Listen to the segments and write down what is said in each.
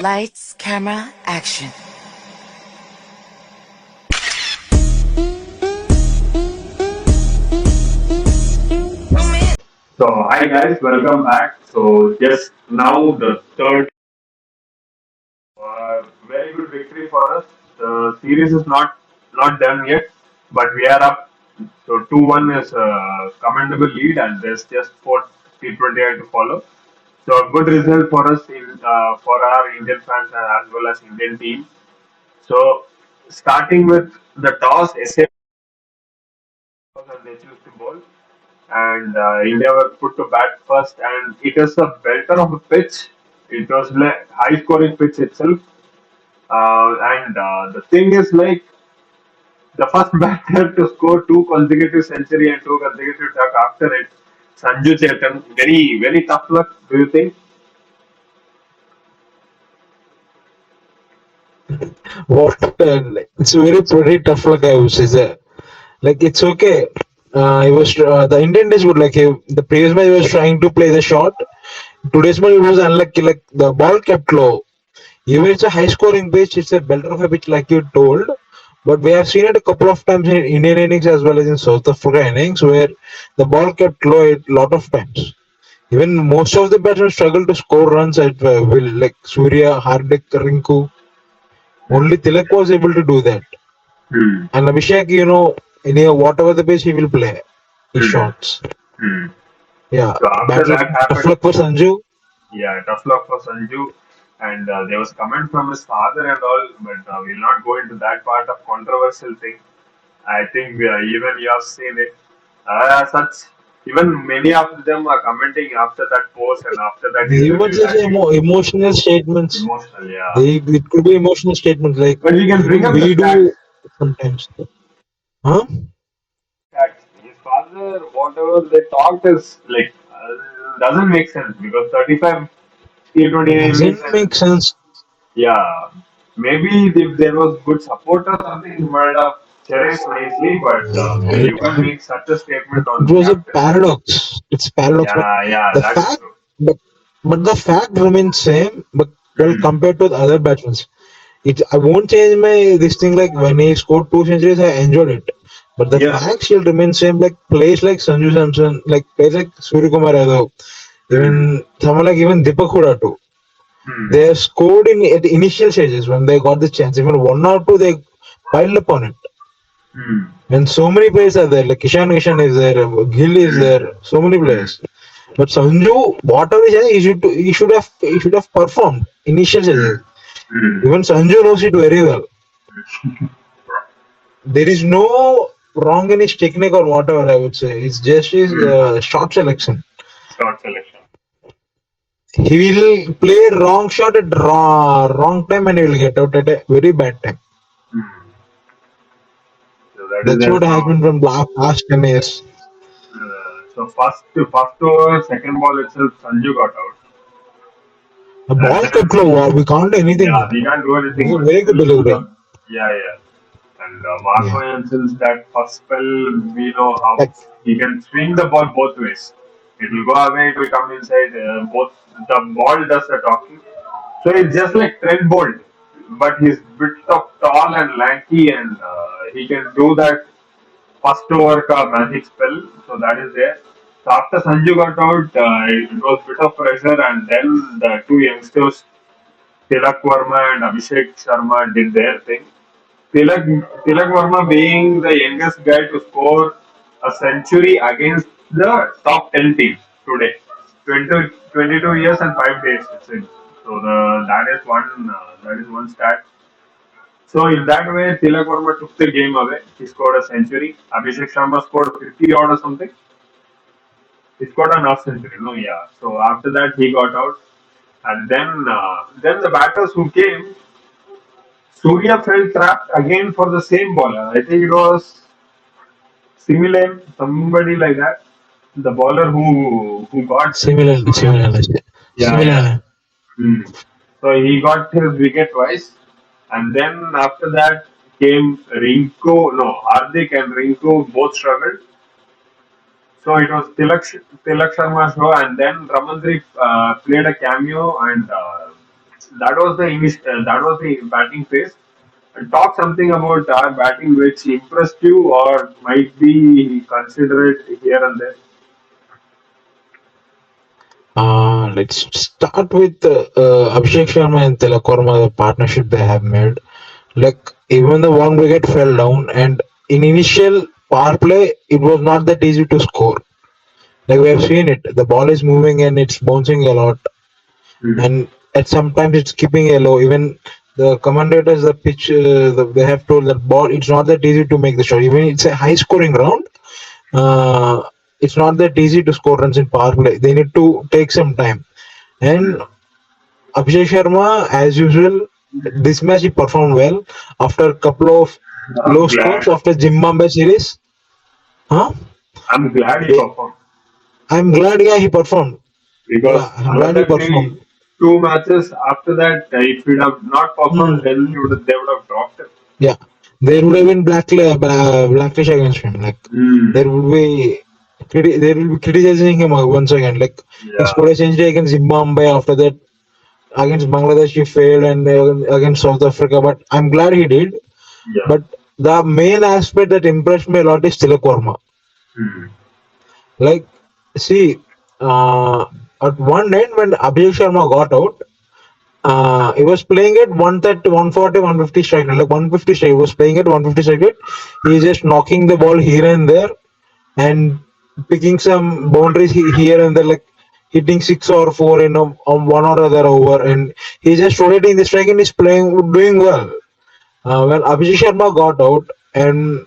Lights, camera, action. So, hi guys, welcome back. So, just now the third very good victory for us. The series is not done yet, but we are up. So, 2-1 is a commendable lead, and there's just four T20I to follow. So, a good result for us in for our Indian fans as well as Indian team. So, starting with the toss, SA and they choose to bowl. And India were put to bat first, and it is a belter of a pitch. It was like high scoring pitch itself. And the thing is, like, the first batter to score two consecutive century and two consecutive duck after it, Sanju Chetan. Very tough luck. Do you think? What it's very tough luck, I would say. Sir. Like it's okay. He was the intent is good. Like the previous match he was trying to play the shot. Today's match it was unlucky. Like the ball kept low. Even it's a high scoring pitch, it's a belter of a pitch like you told. But we have seen it a couple of times in Indian innings as well as in South Africa innings where the ball kept low a lot of times. Even most of the batsmen struggle to score runs at will, like Surya, Hardik, Rinku. Only Tilak was able to do that. Hmm. And Abhishek, whatever the pitch he will play his Hmm. shots. Hmm. Yeah, So after bad luck, that tough happened, luck for Sanju. yeah, tough luck for Sanju. And there was comment from his father and all, but we'll not go into that part of controversial thing. I think even you have seen it. Such even many of them are commenting after that post and after that Even interview such that he emotional statements. emotional, yeah. It could be emotional statements like But we can bring even up the we stats. do sometimes. Huh? Stats. His father, whatever they talked is like doesn't make sense because 35 T20 innings Doesn't and make sense. yeah, maybe if there was good support or something, he might have cherished nicely. But It, you can make such a statement it on was a captain. paradox. It's paradox, but Yeah, the that is fact, true. but the fact remains same. But well, Hmm. compared to the other batsmen, I won't change my this thing. Like when he scored two centuries, I enjoyed it. But the Yeah. fact still remains same. Like players like Sanju Samson, like players like Surya Kumar Yadav, Hmm. even someone like even Deepak Hooda too. Hmm. They have scored in at the initial stages when they got the chance. Even one or two, they piled upon it. Hmm. When so many players are there, like Kishan is there, Gill is Hmm. there, so many Hmm. players. But Sanju, whatever he should have performed initial Hmm. stages. Hmm. Even Sanju knows it very well. There is no wrong in his technique or whatever. I would say it's just his Hmm. shot selection. Short selection. He will play wrong shot at wrong time and he will get out at a very bad time. Hmm. So that is That's there. what So, happened from last 10 years. first over, second ball itself, Sanju got out, The and ball kept then low. We can't do anything. yeah, we can't do It was anything. a But very good still, delivery. yeah. And Marco Yeah. Jansen's that first spell, we know how Like, he can swing the ball both ways. It will go away, it will come inside. Both the ball does the talking. So it's just like Trent Bolt, but he's bit of tall and lanky, and he can do that first over ka magic spell. So that is there. So after Sanju got out, it was bit of pressure, and then the two youngsters, Tilak Varma and Abhishek Sharma, did their thing. Tilak, Tilak Varma being the youngest guy to score a century against the top 10 teams today. 22 years and 5 days. It's in. So that is one stat. So in that way, Tilak Varma took the game away. He scored a century. Abhishek Sharma scored 50 odd or something. He scored an half century. No, yeah. So after that, he got out, and then the batters who came, Surya felt trapped again for the same bowler. I think it was similar, somebody like that. The bowler who got similarly, Surya. similarly, Yeah. similarly. Hmm. So he got his wicket twice, and then after that came Rinku. No, Hardik and Rinku both struggled. So it was Tilak Sharma show, and then Ramandeep played a cameo, and that was the batting phase. Talk something about our batting which impressed you or might be considered here and there. Let's start with Abhishek Sharma and Tilak Varma, the partnership they have made. Like even the one wicket fell down, and in initial power play, it was not that easy to score. Like we have seen it, the ball is moving and it's bouncing a lot, Hmm. and at sometimes it's keeping yellow. Even the commentators, the pitch, they have told that ball. It's not that easy to make the shot. Even it's a high scoring round. Uh, it's not that easy to score runs in power play. They need to take some time. And Abhishek Sharma, as usual, this match he performed well after a couple of low I'm scores glad. after Zimbabwe series. Huh? I'm glad he Eh, performed I'm glad, yeah, he performed. Yeah, because I'm glad he another performed. two matches after that, if he'd have not performed, then Hmm. they would have dropped him. Yeah, there would have been blacklist against him. Like there Hmm. would be there will be criticizing him once again. Like he Yeah. scored a century against Zimbabwe. After that, against Bangladesh, he failed, and against South Africa. But I'm glad he did. Yeah. But the main aspect that impressed me a lot is Tilak Varma. Hmm. Like, see, uh, at one end when Abhishek Sharma got out, he was playing at 130, 140, 150 strike rate, like 150 strike. He was playing at 150 strike rate. He's just knocking the ball here and there and picking some boundaries here and there, like hitting six or four in on one or other over. And he's just rotating the strike and he's playing, doing well. When Abhishek Sharma got out and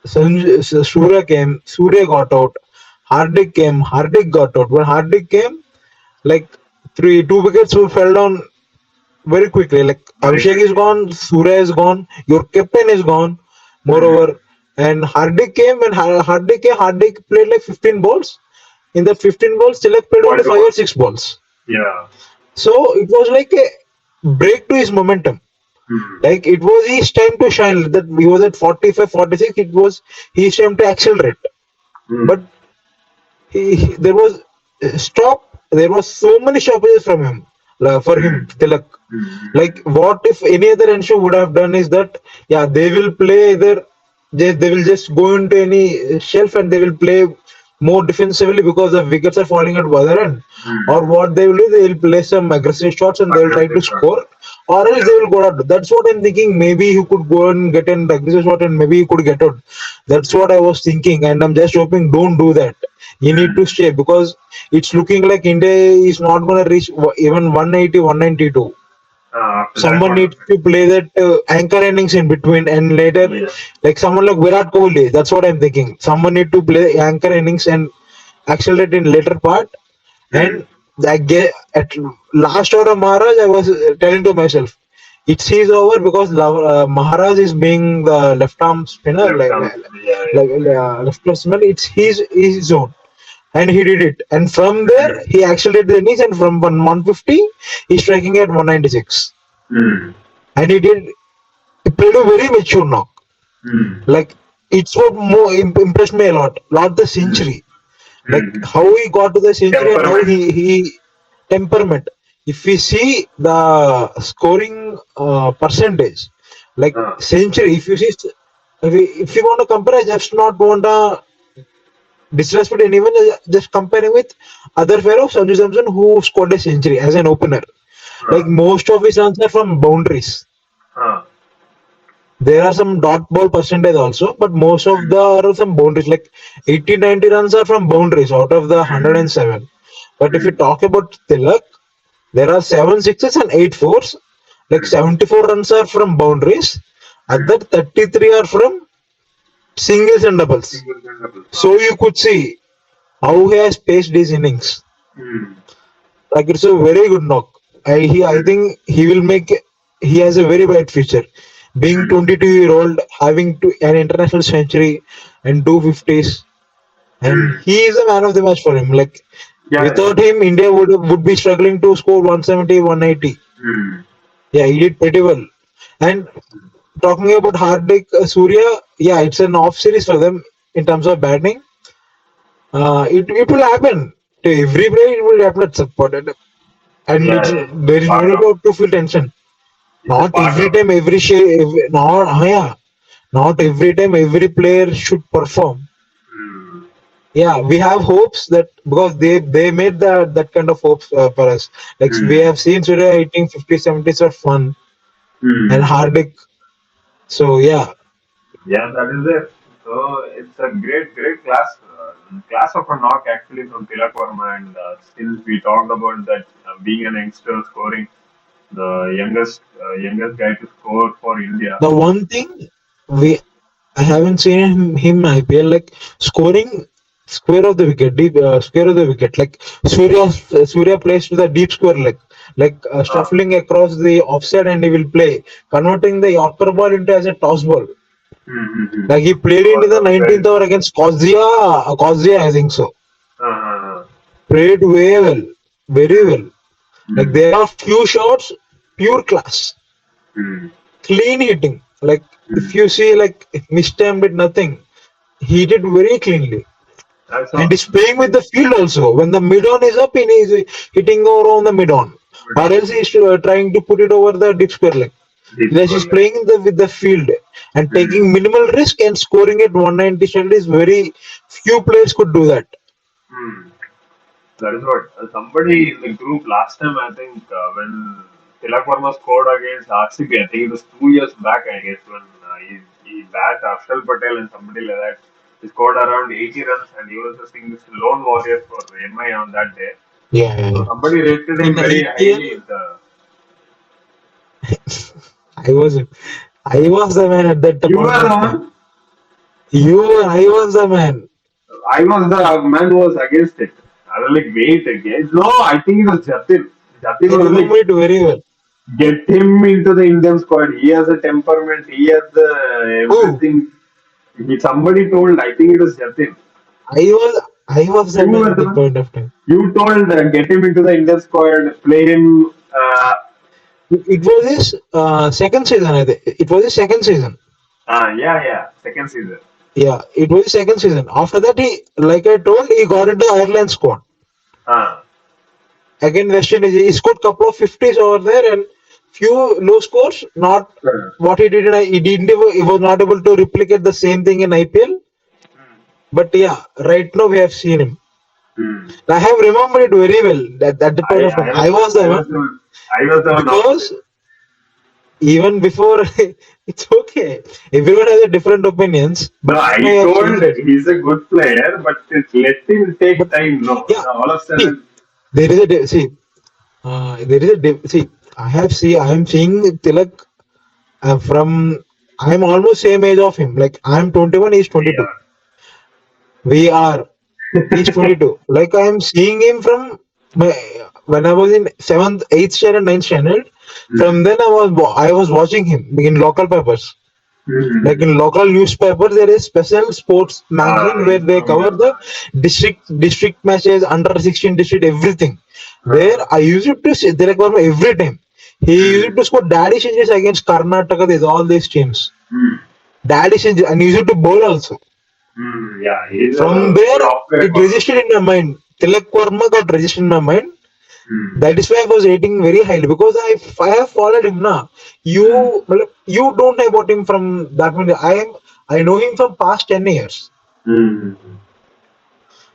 Surya got out. Hardik came, Hardik got out. When Hardik came, like two wickets fell down very quickly. Like Very Abhishek is quickly. gone, Surya is gone, your captain is gone. Hmm. Moreover, and Hardik came when Hardik played like 15 balls. In that 15 balls, Tilak played One only to five one. or six balls. Yeah. So it was like a break to his momentum. Hmm. Like it was his time to shine. That he was at 45, 46. It was his time to accelerate. Hmm. But there was stop. There was so many stoppages from him for him. Tilak. Like Hmm. what if any other ensure would have done is that yeah they will play either they will just go into any shelf and they will play more defensively because the wickets are falling at other end, Hmm. or what they will do, they will play some aggressive shots and they will try to Aggressive shot. score, or else Yeah. they will go out. That's what I'm thinking. Maybe he could go and get an aggressive shot and maybe he could get out. That's what I was thinking, and I'm just hoping don't do that. You need to Hmm. stay because it's looking like India is not going to reach even 180, 192. After that Someone one. needs to play that anchor innings in between and later, Yeah. like someone like Virat Kohli. That's what I'm thinking. Someone need to play anchor innings and accelerate in later part. Hmm. And at last over of Maharaj, I was telling to myself, it's his over because Maharaj is being the left arm spinner, Left arm. Yeah. like Yeah. left arm spinner. It's his zone, and he did it. And from there, Hmm. he accelerated the innings, and from 150, he's striking at 196. Hmm. And he played a very mature knock. Hmm. Like it's what more impressed me a lot. Not the Hmm. century. Like Hmm. how he got to the century and how Temperament. he temperament. If we see the scoring percentage, like Uh, century, if you see, if you want to compare, I just not want to disrespect anyone. Just comparing with other fellow Sanju Samson who scored a century as an opener. Like uh, most of his runs are from boundaries. uh, There are some dot ball percentage also, but most of the are some boundaries. Like 80, 90 runs are from boundaries out of the hmm. 107. But if you Hmm. talk about Tilak, there are seven sixes and eight fours. Like Hmm. 74 runs are from boundaries. Other 33 are from singles and doubles. Single handable. So you could see how he has paced his innings. Hmm. Like it's a very good knock. I Hmm. think he will make. He has a very bright future. Being Hmm. 22-year-old, having an international century and two fifties, and Hmm. he is a man of the match for him. Like Yeah. Yeah. without him, India would be struggling to score 170, 180. Hmm. Yeah, he did pretty well. And talking about Hardik Surya, yeah, it's an off series for them in terms of batting. It will happen to every player. It will happen at some point. and Yeah, it's it's there is no part need of to feel tension. it's a Not part every of time, every share, not yeah, not every time every player should perform. mm, Yeah, we have hopes that because they made that kind of hopes for us. Like we mm, have seen Surya hitting 50 70s are fun and mm. Hardik. So yeah, Yeah, that is it. So it's a great class of a knock actually from Tilak Varma, and still we talked about that being an youngster scoring the youngest guy to score for India. the one thing I haven't seen him IPL like scoring square of the wicket, deep square of the wicket. Like Surya plays to the deep square leg, like Uh, shuffling across the offside, and he will play converting the Yorker ball into as a toss ball. mm-hmm. Like he played it in Was the a 19th very over against Kozia, I think so. uh, Played way well, very mm, well. Like mm, there are few shots, pure class, mm, clean hitting. Like if mm. you see like mistimed with nothing, he did very cleanly. I And saw he's playing with the field also. When the mid on is up, he is hitting over on the mid on, or else he's trying to put it over the deep square leg. deep Because score he's like playing in with the field and mm, taking minimal risk and scoring at 190 shot is very few players could do that. mm. That is what somebody in the group last time I think when Tilak Varma scored against RCB, I think it was 2 years back I guess when he bat Arshal Patel and somebody like that. He scored around 80 runs and he was just this lone warrior for MI on that day. Yeah, yeah, So yeah. somebody rated In him very highly IPL, in the. I was I was the man at that You point were the of time. one. I was the man. I was the man who was against it. I was like, wait again. No, I think it was Jatin. Jatin I was remember like, it very well. get him into the Indian squad. He has a temperament. He has the Oh, everything. Somebody told. I think it was Jatin. I was the You man were at the that one. point of time. You told get him into the Indian squad. Play him. It was his second season. I think it was his second season. Yeah. Second season. Yeah, it was his second season. After that, like I told, he got into Ireland squad Uh, again. West Indies. He scored couple of fifties over there and few low scores. Not what he did. He didn't. He was not able to replicate the same thing in IPL. But yeah, right now we have seen him. hmm. I have remembered it very well. That at the point of time, I I was was the I one was the one. I was the one because opposite. even before it's okay. Everyone has a different opinions, No, but right now I you have told changed it. he's a good player, but let him take But time. No, yeah, all of a see, sudden, there is a see. There is a see. I am seeing Tilak from. I am almost same age of him. Like I am 21, he's we 22. are. We are. He's 22. Like I am seeing him from my, when I was in seventh, eighth standard, ninth standard. From Hmm. then I was watching him in local papers. Like Hmm. in local newspaper, there is special sports magazine where they cover Remember the that. district matches, under 16 district, everything. There Uh, I used to see Tilak Varma every time. He used hmm. to score daddy centuries against Karnataka. There's all these teams. Hmm. Daddy centuries and he used to bowl also. Hmm. Yeah, he's From a there, good off it record. registered in my mind. Tilak Varma got registered in my mind. Hmm. That is why I was rating very highly because I have followed him now. Hmm. You don't know about him from that much. I know him from past 10 years. Hmm.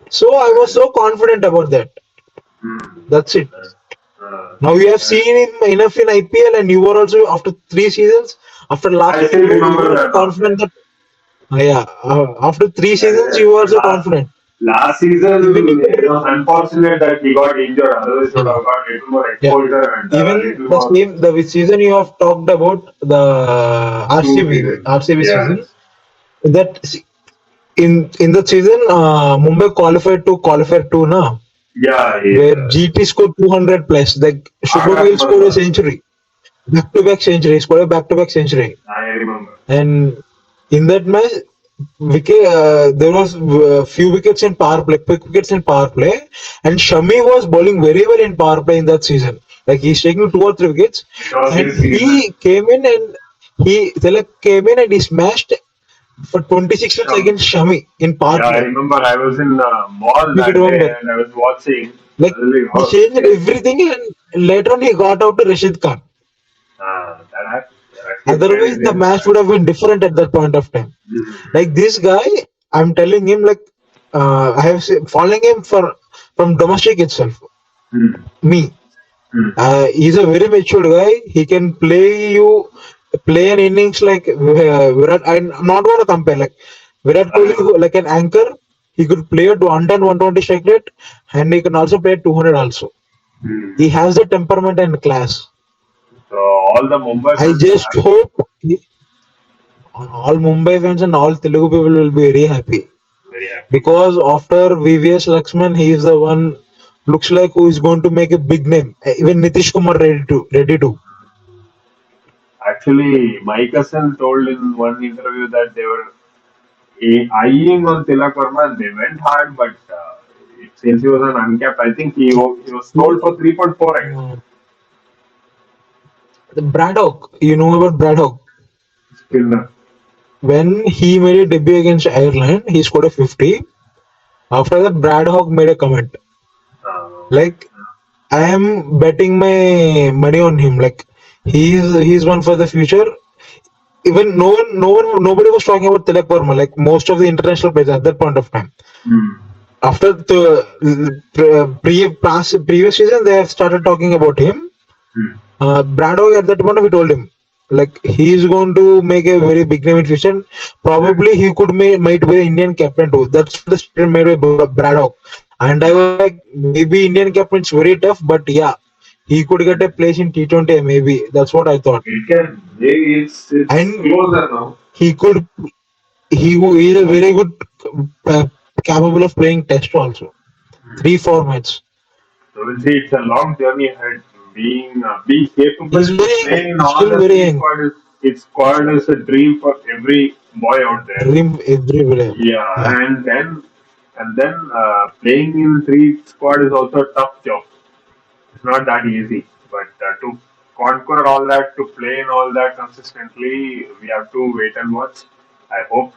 So I That was is. so confident about that. Hmm. That's it. That, Now you have that, seen him enough in IPL, and you were also after 3 seasons. After last I season, still you remember were also that one. confident that yeah. After three That is seasons, it. you were And also confident. last Even season, if it was unfortunate that he got injured. Otherwise, he would yeah, have got little more yeah. exposure and Even little the more same the season you have talked about the two RCB seasons. RCB season. Yes. That in that season, Mumbai qualified to na Yeah, where GT scored 200 plus. Like Shubham Gill Akash scored a Murtha. century, back to back century. He scored a back to back century, I remember. and in that match, there was few wickets in power play, quick wickets in power play, and Shami was bowling very well in power play in that season. Like he's taking two or three wickets, It was and his season. he came in and he Tilak came in and he smashed for 26 runs Sham. against Shami in power Yeah, I play. remember I was in the mall You could that day remember. and I was watching. Like Really, he oh, changed okay. everything, and later on he got out to Rashid Khan. Rashid Khan Otherwise, is the there. match would have been different at that point of time. Like this guy, I'm telling him like I have following him for from domestic itself. Hmm. Me, Hmm. he's a very matured guy. He can play an innings like Virat. I'm not going to compare like Virat Kohli, like an anchor. He could play at 110, 120 strike rate, and he can also play at 200 also. Hmm. He has the temperament and class. So all the Mumbai I fans are just happy, hope all Mumbai fans and all Telugu people will be very happy very happy. because after VVS Lakshman, he is the one looks like who is going to make a big name. Even Nitish Kumar ready to. Actually, my cousin told in one interview that they were eyeing on Tilak Varma and they went hard, but since he was an uncapped, I think he was sold for 3.4, I guess. Uh, the Braddock, you know about Braddock? Spinner. When he made a debut against Ireland, he scored a 50. After that, Braddock made a comment Uh, like, "I am betting my money on him. Like he's one for the future." Even nobody was talking about Tilak Varma. Like most of the international players at that point of time. hmm. After the previous season, they have started talking about him. Hmm. Braddock at that point, we told him like he is going to make a very big name in future. Probably he could might be the Indian captain too. That's what the statement made by Braddock. And I was like, maybe Indian captain is very tough, but yeah, he could get a place in T20. Maybe that's what I thought. It can. It's And closer now. he could he is a very good uh, capable of playing Test also. Three formats. So we'll see. It's a long journey ahead. Being capable He's to very play young, in all still the very three young. squad is a dream for every boy out there. Dream everywhere. Yeah, Yeah. and then playing in three squad is also a tough job. It's not that easy. But to conquer all that, to play in all that consistently, we have to wait and watch. I hope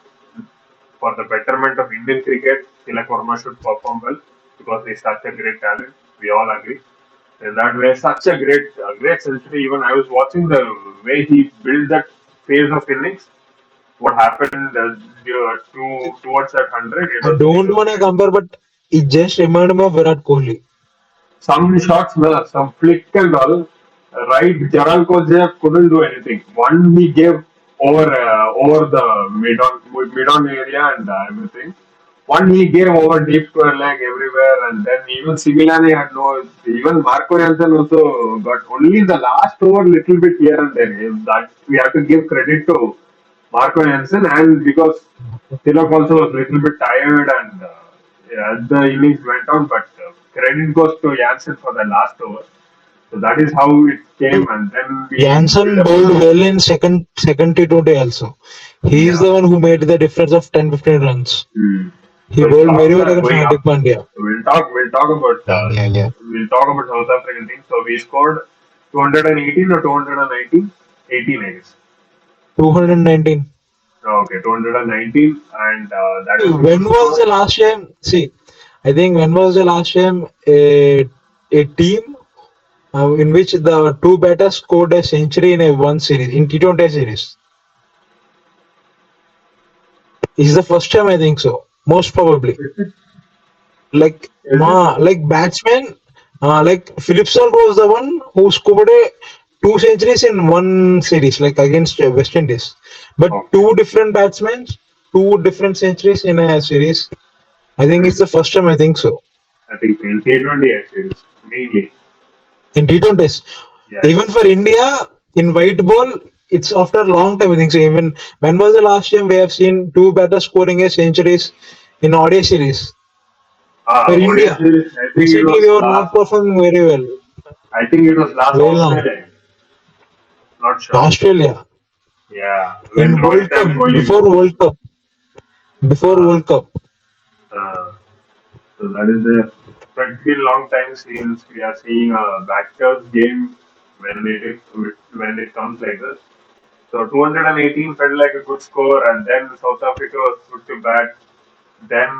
for the betterment of Indian cricket, Tilak Varma should perform well because he's such a great talent. We all agree. In that way, such a great century. Even I was watching the way he built that phase of innings. What happened towards that 100? It I was it don't was want to great. compare, but it just reminded me of Virat Kohli. Some shots, some flick and all. Right, Jaral Koziev couldn't do anything. One he gave over the mid on area and everything. One he gave over deep square leg everywhere, and then even Similani had no. Even Marco Jansen also got only the last over little bit here and there. That we have to give credit to Marco Jansen, and because Tilak also was a little bit tired and yeah, the innings went on, but credit goes to Jansen for the last over. So that is how it came, And and then we built Jansen up. bowled well in second T20 also. He is Yeah. the one who made the difference of 10-15 runs. Hmm. He So bowled stocks very well are against going Hardik up. Pandya. So we'll talk about South African team. So we scored 218 or 219, 18 I guess. 219. Okay, 219, and that is a When good was score. the last time? See, I think when was the last time a team in which the two batters scored a century in a one series in T20 series? Is the first time I think so. Most probably. Is it? Like Is it? like batsman, like Philip Salt was the one who scored a two centuries in one series, like against West Indies. But Okay. two different batsmen, two different centuries in a series. I think it's the first time. I think so. I think in T20 actually, mainly. In T20s, even Yes. for India in white ball, it's after a long time. I think so. Even when was the last time we have seen two batters scoring a centuries in ODI series for ODI India? series, I think it Recently, we was were not last. performing very well. I think it was last Very long. Australia. Not sure. Australia Yeah, when in World Rohit Cup and Kohli. before World Cup before Uh, World Cup. uh, so that is a pretty long time since we are seeing a backers game when it comes like this. So 218 felt like a good score, and then South Africa was put to bat. Then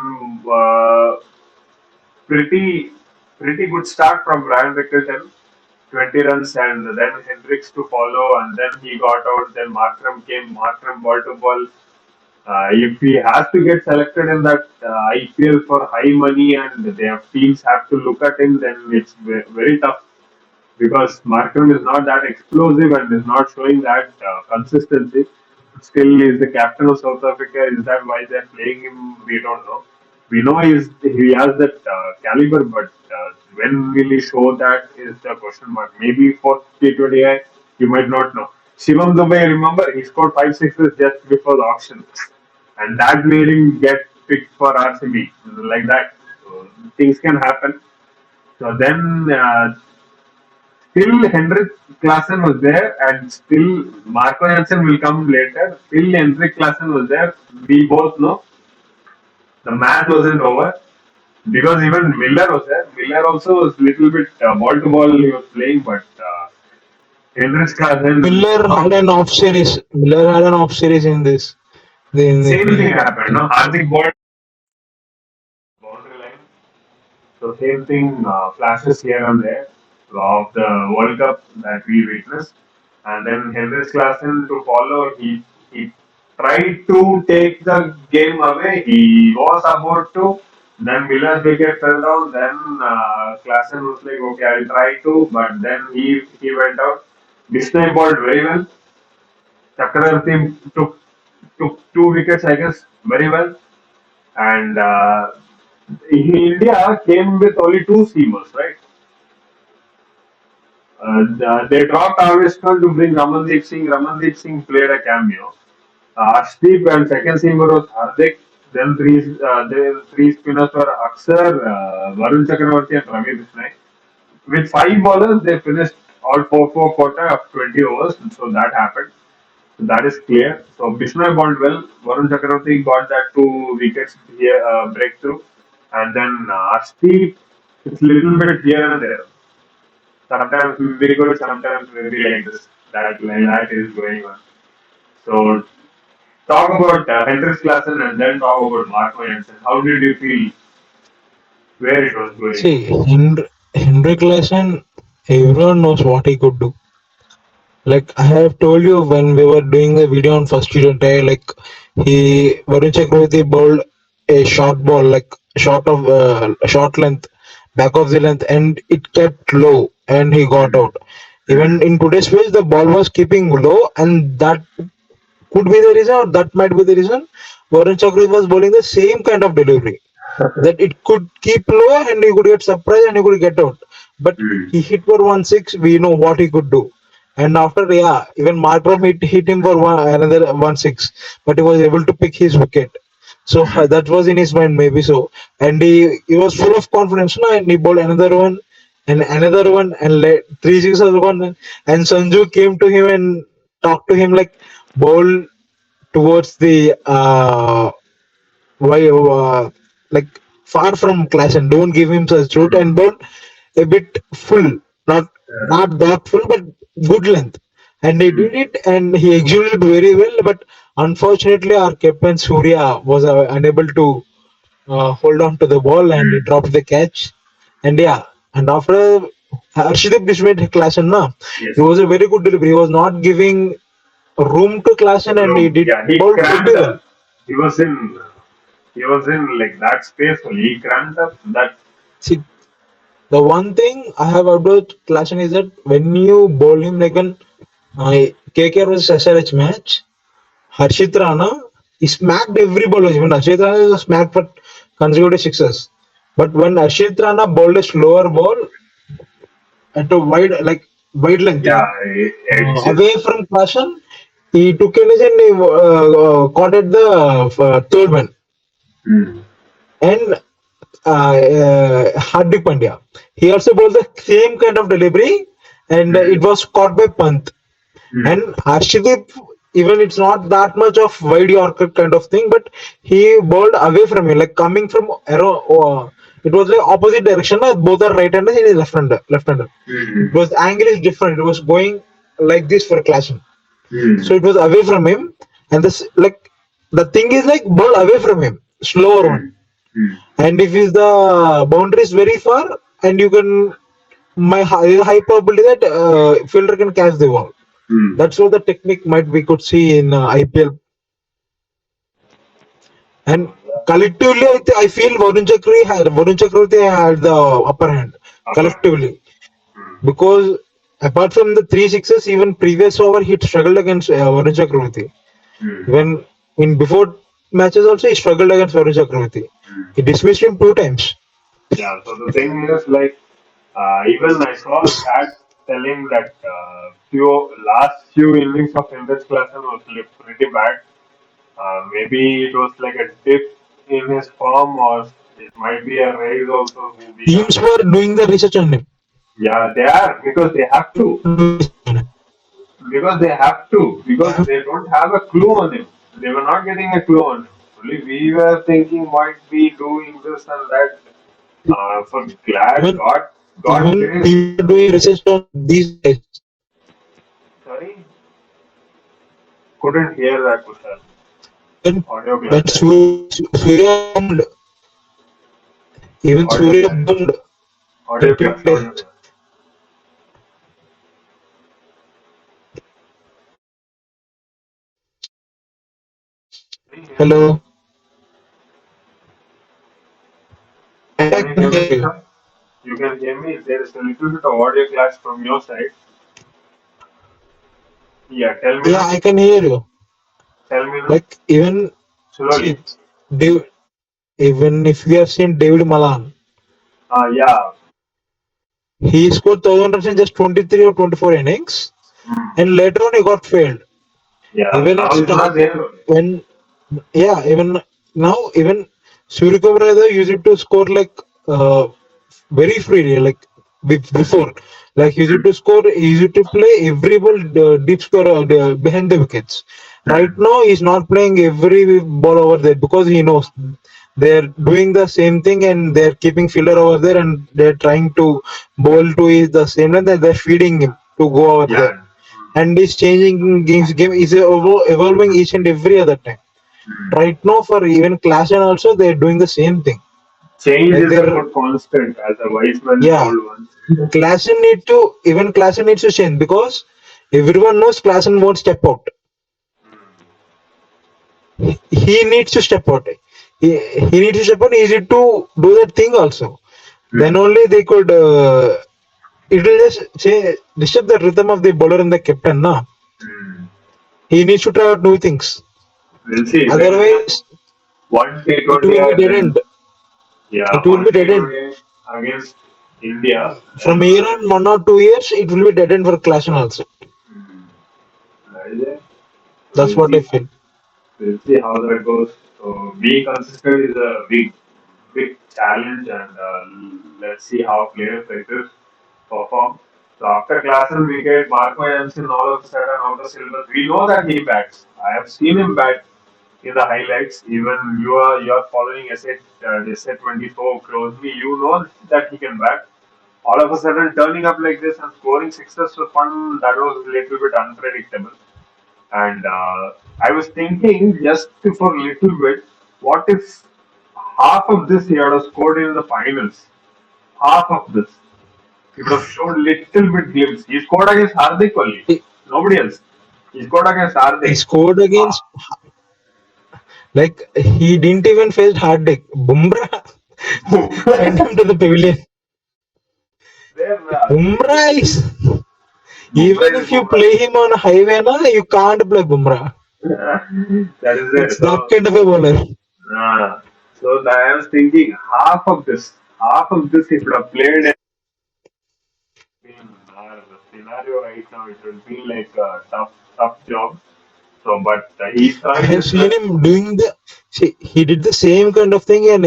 pretty pretty good start from Brian Rickleton, 20 runs, and then Hendricks to follow, and then he got out. Then Markram came, Markram ball to ball. If he has to get selected in that IPL for high money and their teams have to look at him, then it's very tough because Markram is not that explosive and is not showing that consistency. Still, he is the captain of South Africa. Is that why they're playing him? We don't know. We know he has that caliber, but when will he show that is the question mark. Maybe for T20I, you might not know. Shivam Dubey, remember, he scored 5 sixes just before the auction, and that made him get picked for RCB like that. So things can happen. So then still Henrik Klassen was there, and still Marco Jansen will come later. Still Henrik Klassen was there. We both know the match wasn't over because even Miller was there. Miller also was little bit ball to ball he was playing, but Henrik Klassen Miller had an off series. Miller had an off series in this. same thing happened. No, Hardik ball boundary line. So same thing flashes here and there of the World Cup that we witnessed. And then Henrik Klassen to follow, he tried to take the game away. He was about to. Then Miller's wicket fell down. Then Klassen was like, okay, I'll try to. But then he went out. Bishnoi bowled very well. Chakravarti took 2 wickets, I guess, very well. And India came with only two seamers, right? They dropped Aveshkar to bring Ramandeep Singh. Ramandeep Singh played a cameo. Arshdeep and second seamer was Hardik. Then three spinners were Aksar, Varun Chakravarti and Ravi Bishnoi. With five bowlers, they finished all 4-4 quota of 20 overs. So that happened. So that is clear. So Bishnoi bowled well. Varun Chakravarti got that 2 wickets here breakthrough. And then Arshdeep, it's little bit here and there. Sometimes very good, sometimes very like this. That is going on. So talk about Hendricks Klassen and then talk about Marco Jansen. How did you feel where it was going? See, Henrik Larsson, everyone knows what he could do. Like I have told you when we were doing the video on first T20, like Varun Chakravarti bowled a short ball, like short length, back of the length, and it kept low, and he got Mm. out. Even in today's match, the ball was keeping low, and that could be the reason, or that might be the reason. Varun Chakravarti was bowling the same kind of delivery that it could keep low and he could get surprised and he could get out. But Mm. he hit for 1-6, we know what he could do. And after, yeah, even Markram hit him for another 1-6, but he was able to pick his wicket. So that was in his mind, maybe so. And he was full of confidence, no? And he bowled another one, and three sixes one. And Sanju came to him and talked to him like, bowl towards the why like far from class and don't give him such route and Mm. bowl a bit full, not not that full but good length, and he did Mm. it and he executed very well, but unfortunately our captain Surya was unable to hold on to the ball and he Mm. dropped the catch. And yeah, and after Arshdeep Dishmate Klassen, na, Yes. he was a very good delivery. He was not giving room to Klassen and he Room. did Yeah, he bowl pretty cramped well. up. He was in. He was in like that space only. He cramped up. That. See, the one thing I have observed Klassen is that when you bowl him like when KKR was SRH match, Harshit Rana, he smacked every ball. When Harshit Rana is a smack for consecutive sixes. But when Harshit Rana bowled a slower ball at a wide length, Yeah, like edges. away from Klassen, he took an edge and he caught at the third man. Mm. And Hardik Pandya. He also bowled the same kind of delivery, and it Mm. was caught by Pant. And Mm. Harshdeep, even it's not that much of wide Yorker kind of thing, but he bowled away from him, like coming from arrow. It was like opposite direction. Both are right-handers, he is left-hander. Left-hander. It Mm. was angle is different. It was going like this for clashing. So Mm. it was away from him, and this like the thing is like ball away from him, slower one. Mm. Mm. And if is the boundary is very far, and you can high probability that fielder can catch the ball. Hmm. That's what the technique might we could see in IPL. And So yeah, collectively, I feel Varun Chakravarti had the upper hand upper. collectively, Hmm. because apart from the three sixes, even previous over he struggled against Varun Chakravarti. Hmm. When in before matches also he struggled against Varun Chakravarti. Hmm. He dismissed him two times. Yeah. So the thing is, like, even I saw a stat telling that few last few innings of Indus Klassen was pretty bad. Maybe it was like a dip in his form, or it might be a rise also. We Teams can't. were doing the research on him. Yeah, they are because they have Teams to. were doing research on him. Because they have to. Because Yeah. they don't have a clue on him. They were not getting a clue on him. Only we were thinking might be doing this and that. For glad Even God even grace. people are doing research on these guys. Sorry, couldn't hear that, Kushal. When Audio when class. Surya boomed, even Audio Surya class. boomed Audio in two class. Audio days. class. Can you hear me? Hello, Can I you can hear me, hear you. Kushal? You can hear me. There is a little bit of audio clash from your side. Yeah, tell me Yeah, now. I can hear you. Tell me now. Like even Slowly. see, Dav- even if you have seen David Malan, Yeah. he scored 1,000 runs in just 23 or 24 innings, Mm. and later on he got failed. Yeah. Even at Now he's start not there only. when yeah, even now even Surya Kumar used to score like very freely, like before, like he used to score, he used to play every ball deep score behind the wickets. Right Mm. now he's not playing every ball over there because he knows they're doing the same thing and they're keeping fielder over there and they're trying to bowl to is the same and they're feeding him to go over there, Yeah. and he's changing game is evolving each and every other time. Mm. Right now for even class and also they're doing the same thing, Change like is a they're good constant, as a wise man yeah, told once. class needs to change because everyone knows class won't step out. He needs to step out. He needs to step out. He needs to do that thing also. Then Mm. only they could it will just say disturb the rhythm of the bowler and the captain na. Mm. He needs to try out new things, We'll see. When otherwise one it T20 will be and dead then end. yeah, It will one be dead end. T20 against India, From then here on 1 or 2 years, it will be dead end for Clash also. uh, That's we'll what I see. feel. We'll see how that goes. So being consistent is a big challenge, and let's see how players like this perform. So after Klassen, we get Marco Jansen all of a sudden out of syllabus. We know that he bats. I have seen him bat in the highlights. Even you are following SA 24 closely. You know that he can bat. All of a sudden turning up like this and scoring sixes for fun, that was a little bit unpredictable. And I was thinking just for a little bit, what if half of this he had scored in the finals? Half of this. He would have showed little bit glimpse. He scored against Hardik only. He, Nobody else. He scored against he Hardik. scored Ah, against, like, he didn't even face Hardik. Bumrah sent him to the pavilion. there, Bumrah is, even Bumrah is if you Bumrah. play him on a highway, na, you can't play Bumrah. That is there. It's that So, kind of a bowler. so I was thinking half of this, he would have played in the scenario right now. It will be like a tough job. So, but he I turned have his seen luck. him doing the. See, he did the same kind of thing in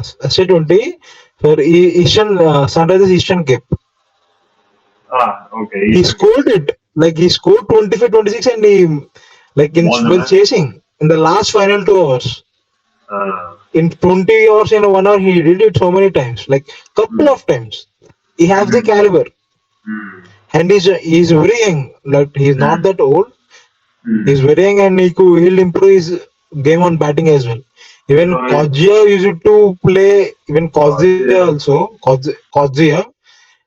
SA 20 for Eastern Sunrisers Eastern Cape. Okay, He Eastern Cape. scored it. Like he scored 25, 26 and he like in Won the while match. chasing in the last final 2 hours. Uh, In 20 hours in 1 hour he did it so many times. Like couple mm, of times. He has the mm, caliber. mm, And he's very young. Like he's not mm, that old. mm, He's very young and he'll improve his game on batting as well. Even So it, Kozia used to play. Even Kozia yeah. also. Kozia.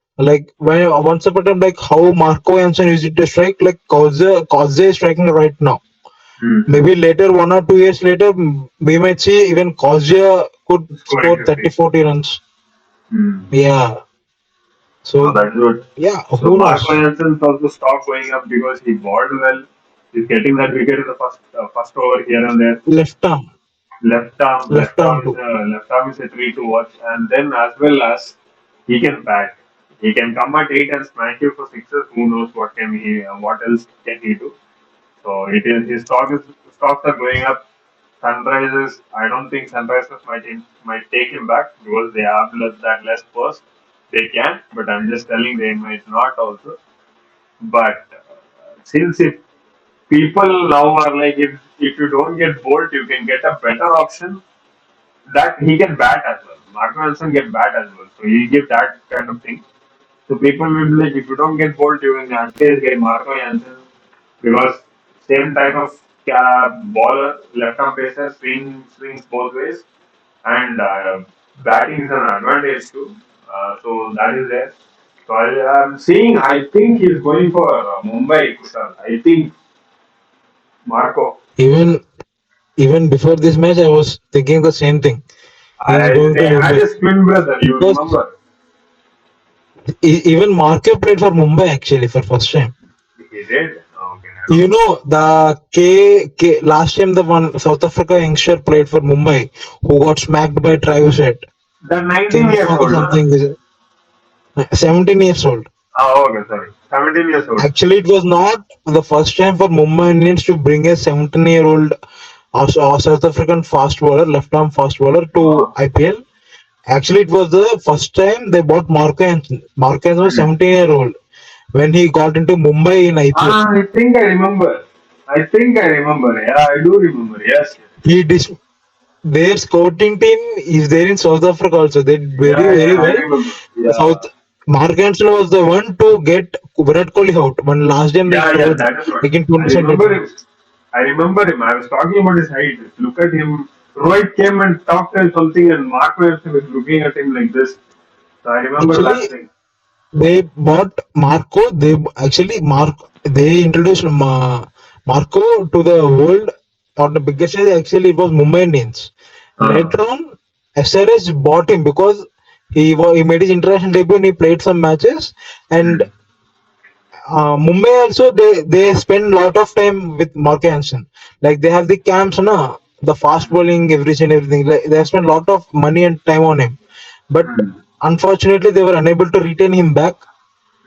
Like when once upon a time, like how Marco Jansen used to strike. Like Kozia is striking right now. Hmm. Maybe later, 1 or 2 years later, we might see even Kozia could Scoring score 30, 50. 40 runs. Hmm. Yeah. No, So that's good. yeah, So who Marco knows? Jansen's also stock going up because he bowled well. He's getting that wicket in the first over here and there. Left arm, left arm too. Left arm is a treat to watch, and then as well as he can bat. He can come at eight and smash you for sixes. Who knows what else can he do? So it is his stocks are going up. Sunrisers, I don't think Sunrisers might take him back because they have that less purse. They can, but I'm just telling they might not also. But since if people now are like if you don't get Bolt, you can get a better option that he can bat as well. Marco Wilson can bat as well, so he give that kind of thing. So people will be like, if you don't get Bolt, you can at least get Marco Jansen because same type of baller, left arm pacer, swings both ways, and batting is an advantage too. So that is there. So I am seeing. I think he's going for Mumbai. Kushal. I think Marco. Even even before this match, I was thinking the same thing. He is going to They had Mumbai his twin brother. You because remember? even Marco played for Mumbai actually for first time. He did. Okay, I You don't know. know the K last time the one South Africa youngster played for Mumbai who got smacked by Travis Head. The 19 years Kenmark or old, huh? something. 17 years old. Oh, okay, sorry. 17 years old. Actually, it was not the first time for Mumbai Indians to bring a 17-year-old South African fast bowler, left arm fast bowler to Oh. IPL. Actually, it was the first time they bought Marco Hansen. Marco Hansen was Hmm. 17-year-old when he got into Mumbai in IPL. I think I remember. I think I remember. Yeah, I do remember. Yes. Yes. He dis- their scouting team is there in South Africa also. They did very Yeah, very yeah, I well. remember. South Yeah. Mark Hansen was the one to get Virat Kohli out when last time they Yeah, yeah, showed that is what. like in I remember 2017. him. I remember him. I was talking about his height. Look at him. Rohit came and talked to him something, and Mark Wilson was looking at him like this. So I remember that Actually, thing. they bought Marco. They introduced Marco to the world on the biggest stage. Actually, it was Mumbai Indians. Uh, Later on, SRS bought him because he made his international debut and he played some matches. And hmm, Mumbai also they spend a lot of time with Mark Hansen. Like they have the camps, na, the fast bowling, everything. Like, they have spent a lot of money and time on him, but hmm, unfortunately they were unable to retain him back.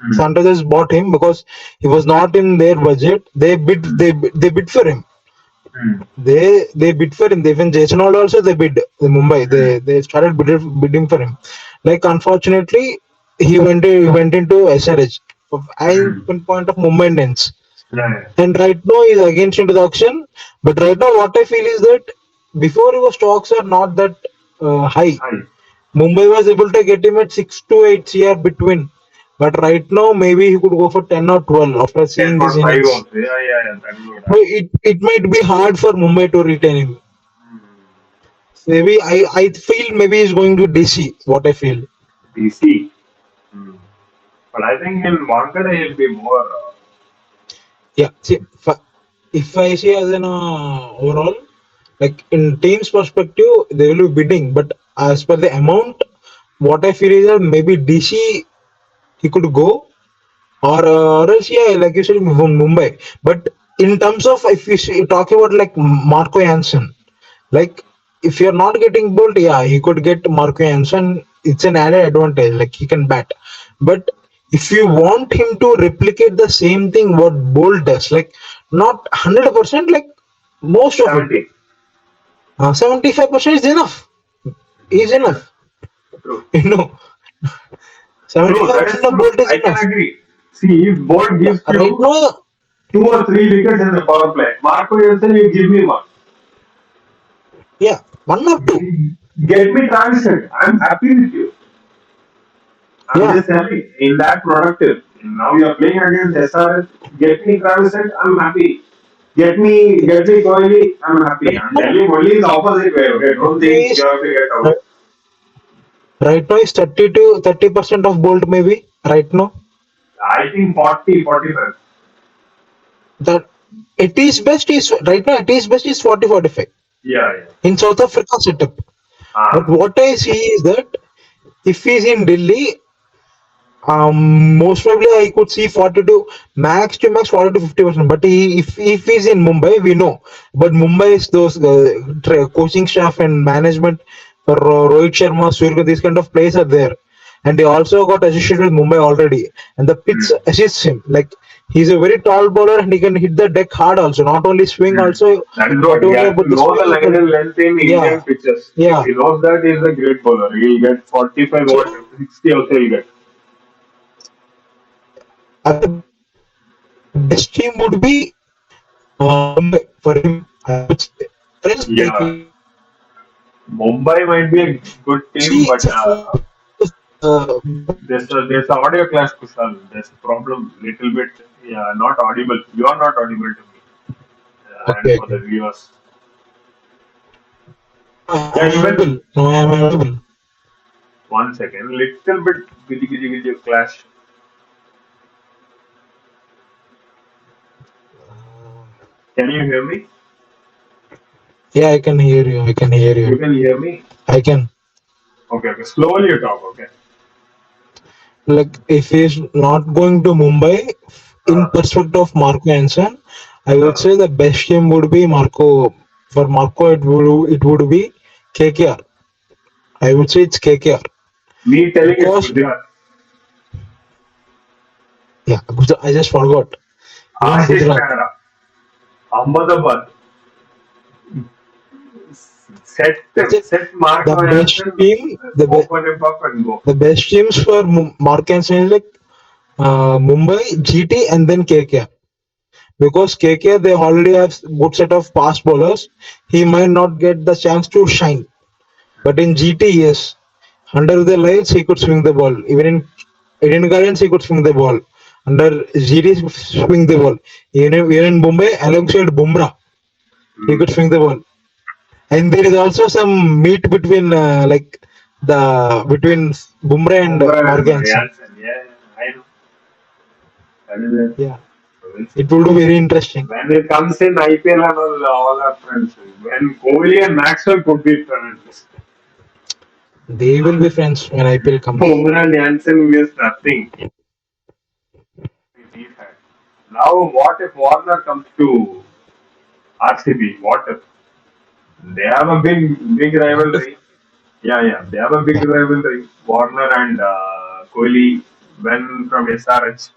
hmm, Sunrisers bought him because he was not in their budget. hmm, They bid for him. hmm, They bid for him. They even Jason Hall also they bid the Mumbai. hmm, They started bidding for him. Like unfortunately he went into SRH. I hmm. pinpoint of Mumbai Indians. Yeah, yeah. And right now he's against into the auction. But right now what I feel is that before his stocks are not that high. Hi. Mumbai was able to get him at 6 to 8 CR between. But right now maybe he could go for 10 or 12 after seeing this 10.5 innings. also. Yeah, yeah, yeah. That is what So happened. it might be hard for Mumbai to retain him. Maybe I feel maybe he's going to DC. What I feel. DC. Hmm. But I think in Wankhede he'll be more. Yeah. See, if I see as an overall, like in team's perspective, they will be bidding. But as per the amount, what I feel is that maybe DC he could go, or else yeah, like you said, from Mumbai. But in terms of if you talk about like Marco Jansen, like if you're not getting Bolt, yeah, he could get Marco Jansen. It's an added advantage. Like he can bat. But if you want him to replicate the same thing what Bolt does, like not 100%, like most of it, 70. 75% is enough. Is Yeah, enough. true. You know, True, that is 75% of true. Bolt is I can enough. agree. See, if Bolt Yeah, gives right you now, 2 or 3 wickets in the power play, Marco Jansen, you give me one. yeah, 1 or 2. Get me transited. I'm happy with you. I'm Yeah, just telling, in that productive. Now you're playing against SRS, get me transited, I'm happy. Get me Kohli, I'm happy. Right I'm now, telling only in the opposite way. Okay, right don't now think is you have to get out. right, right now is 30 to 30% of Bolt maybe right now. I think 40, 45. That it is best is right now it is best is 40-45 Yeah, yeah. in South Africa setup. But Ah, what I see is that if he's in Delhi, most probably I could see 40 to max 40 to 50%. But if he's in Mumbai, we know. But Mumbai is those coaching staff and management for Rohit Sharma, Surya, these kind of players are there, and he also got associated with Mumbai already, and the pitch mm, assists him. Like he's a very tall bowler and he can hit the deck hard also. Not only swing mm. also, That is not what he only has to about the know the swing, line but and length in yeah, Indian pitches. If yeah. he knows that, he's a great bowler. He'll get 45 So or 60 also he'll get. the best team would be Mumbai for him, I would say. Or else Yeah, KKR. Mumbai might be a good team, See, but it's a four. there's a audio class, Kushal. There's a problem, little bit. Yeah, not audible. You are not audible to me, and Okay, for the okay. viewers. No, Yeah, I'm even audible. No, I'm audible. one second, little bit giddy clash. Can you hear me? Yeah, I can hear you. I can hear You you. can hear me? I can. Okay, okay. Slowly you talk, okay? Like, if he's not going to Mumbai, in Uh, perspective of Marco Hansen, I would uh, say the best team would be Marco. For Marco, it would be KKR. I would say it's KKR me telling it's because Gujarat. yeah, I just forgot. Even Ashish Gujarat. Mehra, Ahmedabad, set That's it. set The Marco best Jansen, team, open him up and go. the best teams for Mark Hansen is like Mumbai, GT, and then KKR. Because KKR they already have good set of fast bowlers. He might not get the chance to shine. But in GT, yes, under the lights he could swing the ball. Even in Indian Gardens he could swing the ball. Under GT swing the ball. Even in Mumbai alongside Bumrah he Mm. could swing the ball. And there is also some meet between the between Bumrah and Bumrah and Morganson. Jansen, yeah, I know. That is it. Yeah, So we'll see. it would be very interesting. When it comes in IPL and all our friends, when Kohli and Maxwell could be friends, They will be friends when IPL comes. Bumrah and Jansen means nothing. He's had. Now, what if Warner comes to RCB? What if they have a big What if? rivalry? Yeah, yeah, they have a big Yeah, rivalry. Warner and Kohli went from SRH.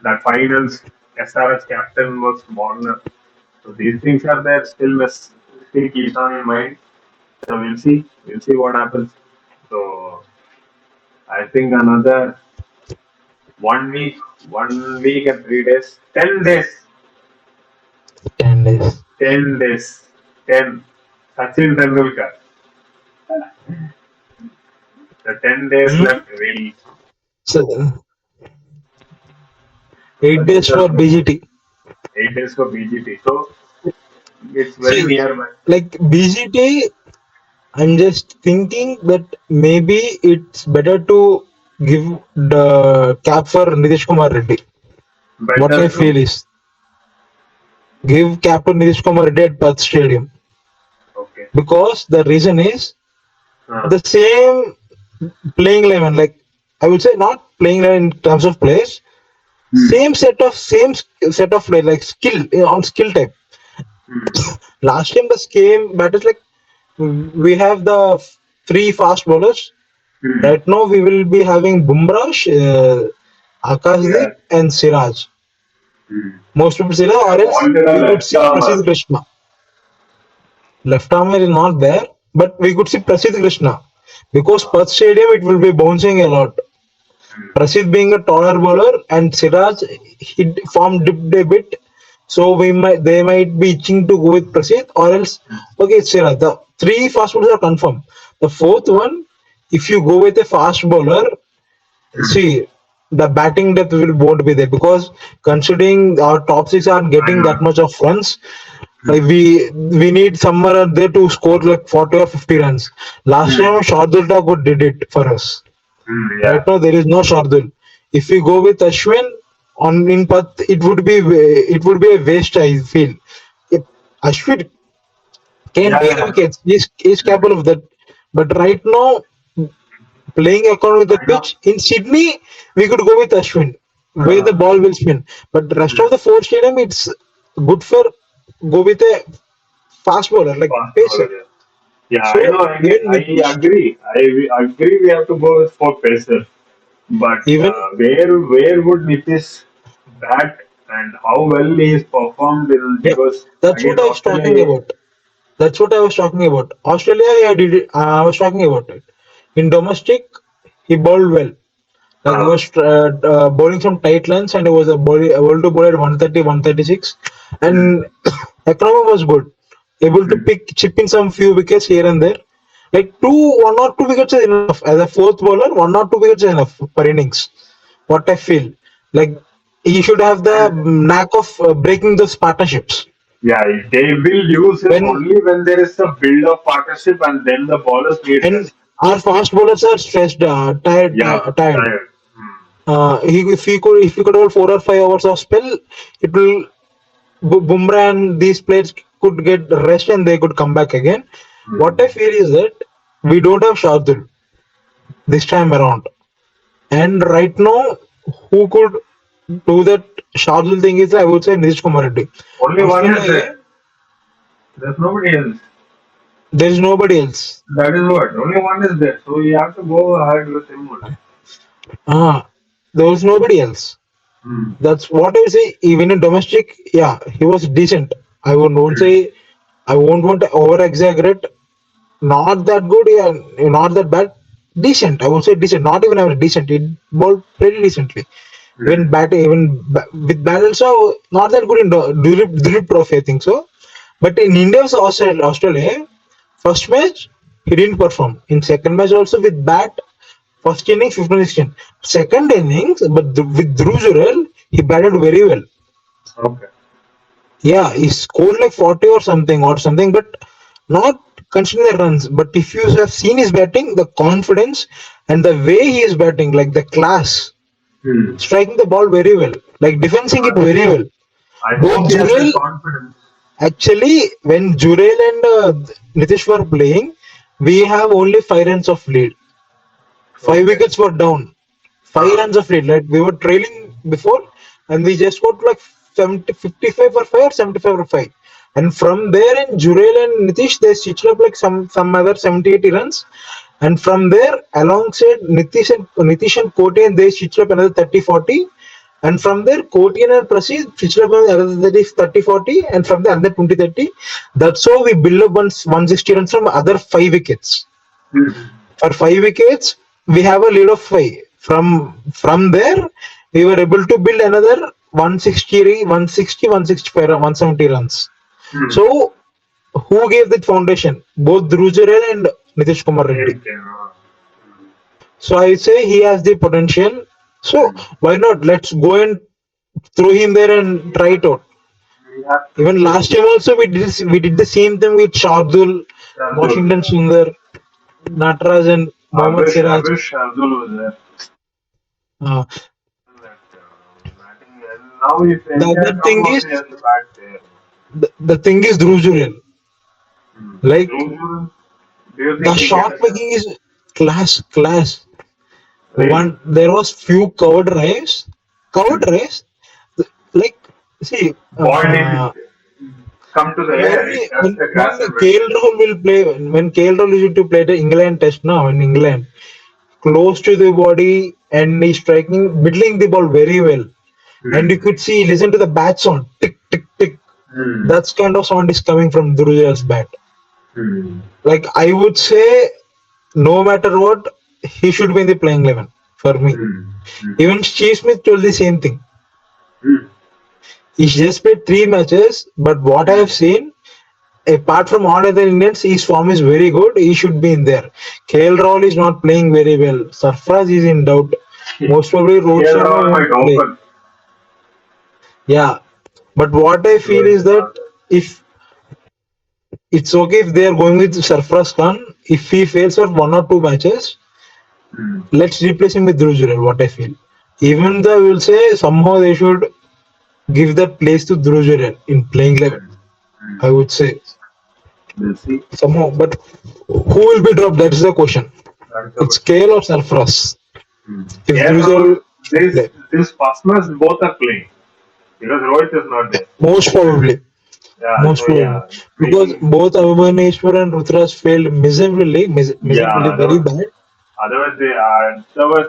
That finals, SRH captain was Warner. So these things are there. Still keeps on in mind. So we'll see. We'll see what happens. So I think another 1 week, 1 week and 3 days, 10 days, 10 days. 10 days, 10. Sachin Tendulkar. The 10 days Hmm? left. Really, So 8 days for consider BGT. 8 days for BGT. So it's very See, nearby. like BGT, I'm just thinking that maybe it's better to give the cap for Nitish Kumar Reddy. What I Better feel to is give cap to Nitish Kumar Reddy at Perth Stadium okay. because the reason is Uh, the same playing 11. Like I would say, not playing 11 in terms of players. hmm, Same set of play like skill on skill type. hmm, Last time the game batters like we have the three fast bowlers. hmm. Right now we will be having Bumrah, Akashdeep, Yeah. and Siraj. Hmm. Most people Siraj, or else Wanted a we could left see armor. Prasidh Krishna. Left arm is not there, but we could see Prasidh Krishna because Uh, Perth Stadium it will be bouncing a lot. hmm, Prasidh being a taller bowler and Siraj he form dipped a bit, so they might be itching to go with Prasidh or else okay it's Siraj. The three fast bowlers are confirmed. The fourth one, if you go with a fast bowler, hmm. see the batting depth will won't be there because considering our top six are I getting that know. much of runs, Hmm. we need somewhere out there to score like 40 or 50 runs. Last Hmm. time Shardul Thakur did it for us. Hmm. Right Yeah. now there is no Shardul. If we go with Ashwin on in path, it would be a waste. I feel. If Ashwin can Yeah. take the Yeah. wickets, he's Hmm. capable of that. But right now, playing according with the I know. pitch in Sydney, we could go with Ashwin, where the Uh, ball will spin. But the rest hmm. of the four stadium, it's good for go with a fast bowler like Fast pacer. bowler. Yeah. Yeah, I So know. even I Nitish, agree. I agree. We have to go with four pacers. But even where would Nitish bat and how well he is performed in yeah, because that's what against I was talking Australia? about. That's what I was talking about. Australia, I did it. I was talking about it. In domestic, he bowled well. Like he Uh, was bowling some tight lines and he was able to bowl at 130, 136. hmm, And economy was good. Able to hmm. chip in some few wickets here and there. Like one or two wickets is enough. As a fourth bowler, one or two wickets is enough per innings. What I feel. Like he should have the And knack of breaking those partnerships. yeah, they will use him When only when there is a build of partnership and then the ballers need and rest. our fast bowlers are stressed, tired, Yeah, tired. tired. Hmm, If he could hold 4 or 5 hours of spell, it will Bumrah and these players could get rest and they could come back again. What I hmm. feel is that we don't have Shardul this time around, and right now, who could do that Shardul thing is I would say Nitish Kumar Reddy. Only one is Australia, there. There's nobody else. there is nobody else. That is what. Only one is there. So you have to go ahead with him only. Ah, there was nobody else. Hmm. That's what I say. Even in domestic, yeah, he was decent. I won't Hmm. say I won't want to over exaggerate. Not that good, yeah, not that bad. Decent, I would say decent. Not even average, decent. It bowled pretty decently. Hmm. With bat also not that good in Durip Trophy, I think so. But in India's Australia, first match he didn't perform. In second match also with bat, first innings 15 16. Second innings, but with Dhruv Jurel, he batted very well. Okay. Yeah, he scored like 40 or something, but not considering the runs. But if you have seen his batting, the confidence and the way he is batting, like the class, Hmm. striking the ball very well, like defensing it very well. I Both hope he has that Jurel, confidence. actually, when Jurel and Nitish were playing, we have only 5 runs of lead. Five Okay. wickets were down. Five Uh, runs of lead. Like we were trailing before, and we just got like 70, 55 for 5 or 75 for 5. And from there, in Jurel and Nitish, they switched up like some other 70, 80 runs. And from there, alongside Nitish and Kotian, they switched up another 30, 40. And from there, Kotian and Prasid switched up another 30, 40. And from there, another 20, 30. That's how we build up 160 runs from other 5 wickets. hmm. For 5 wickets, we have a lead of 5. From there, we were able to build another 160, 160, 165, 170 runs. Hmm. So, who gave that foundation? Both Dhruv and Nitish Kumar Reddy. Same thing. So, I say he has the potential. So, Hmm. why not? Let's go and throw him there and try it out. We have to Even see. last time also we did the same thing with Shardul, Shardul, Washington yeah. Sundar, Nataraj and Mohammad Siraj. Abish Shardul was there. Uh, Batting. And now if the India other come thing also is he has to bat there. the thing is Dhruv Jurel. Hmm. Like Do you the think he get shot a chance? making is class. Really? One there was few covered Hmm. drives. Like see, Ball didn't come to the air. It touched the when grass and went KL there. Rahul will play when KL Rahul used to play the England test now in England, close to the body and he's striking middling the ball very well. And you Hmm. could see listen to the bat sound tick tick tick. Hmm. That's kind of sound is coming from Dhrujal's bat. Hmm. Like I would say, no matter what, he should be in the playing 11 for me. Hmm. Hmm. Even Steve Smith told the same thing. Hmm. He's just played 3 matches, but what I have Hmm. seen, apart from all other Indians, his form is very good. He should be in there. KL Rahul is not playing very well. Sarfraz is in doubt. Most probably Rohit KL Sharma Rahul won't might play. open Yeah, but what I feel towards is that if it's okay if they are going with Sarfraz Khan, if he fails for one or two matches, Hmm. let's replace him with Dhruv Jurel. What I feel, even though I will say somehow they should give that place to Dhruv Jurel in playing level. I would say We'll see. somehow, but who will be dropped? That is the question. That's the It's question. KL or Sarfraz. If KL Dhruv Rahul, Jurel this play, this partners both are playing because Rohit is not there. most probably. Yeah, Most so probably. yeah, Because making both Abhimaneshwar and Rutraj failed miserably, miserably, yeah. very bad. Otherwise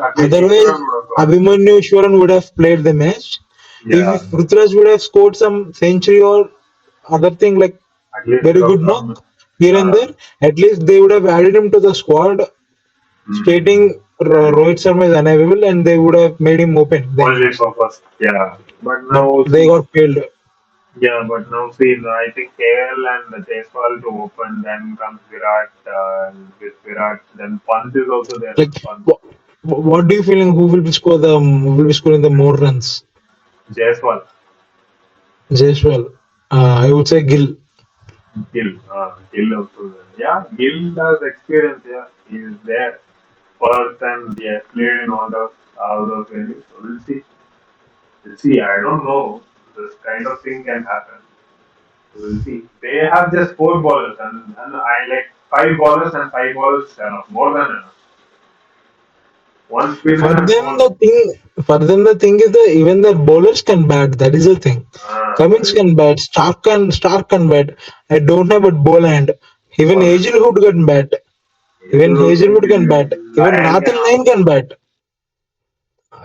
at least Otherwise, Ishwaran would have got. Abhimaneshwaran would have played the match. Yeah, If Rutraj would have scored some century or other thing like at least very would have good come. knock here and Uh, there, at least they would have added him to the squad, stating Rohit Sharma is unavailable, and they would have made him open the only innings. for first. Yeah, but But now they see. got failed. See, I think KL and Jaiswal to open, then comes Virat, with Virat, then Pant is also there. Like, Pant, what do you feeling? Who will be scoring the more runs? Jaiswal, Jaiswal. I would say Gill. Gill also there. Yeah, Gill has experience, yeah, he is there. First and he has played in all those venues. So we'll see, I don't know, this kind of thing can happen. We'll see. They have just four bowlers and I like five bowlers and five bowlers is enough, more than enough. One For spinner and them, four. the thing is that even their bowlers can bat. That is the thing. Cummins Correct. can bat. Stark can bat. I don't have a bowl hand. Even Ball. Hazelwood can bat. Even Hazelwood can Hazelwood be can bat. Even Lion can Nathan also. Lyon can bat.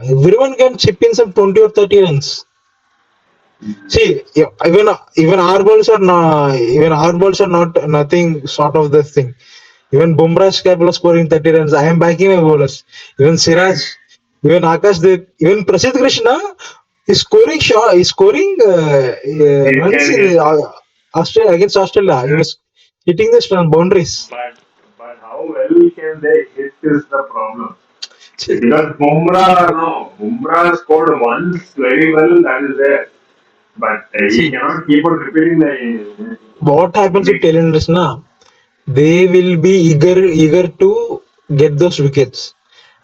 Everyone can chip in some 20 or 30 runs. See, yeah, even our balls are not nothing sort of this thing. Even Bumrah is capable of scoring 30 runs. I am backing my bowlers. Even Siraj, even Akash Dev, even Prasidh Krishna is scoring shot. Is scoring He runs can in hit. Australia against Australia. He was hitting the boundaries. But but how well can they hit is the problem. See, Because Bumrah scored once very well, that is there. But he see cannot keep on repeating the what happens with innings. tailenders now. They will be eager to get those wickets,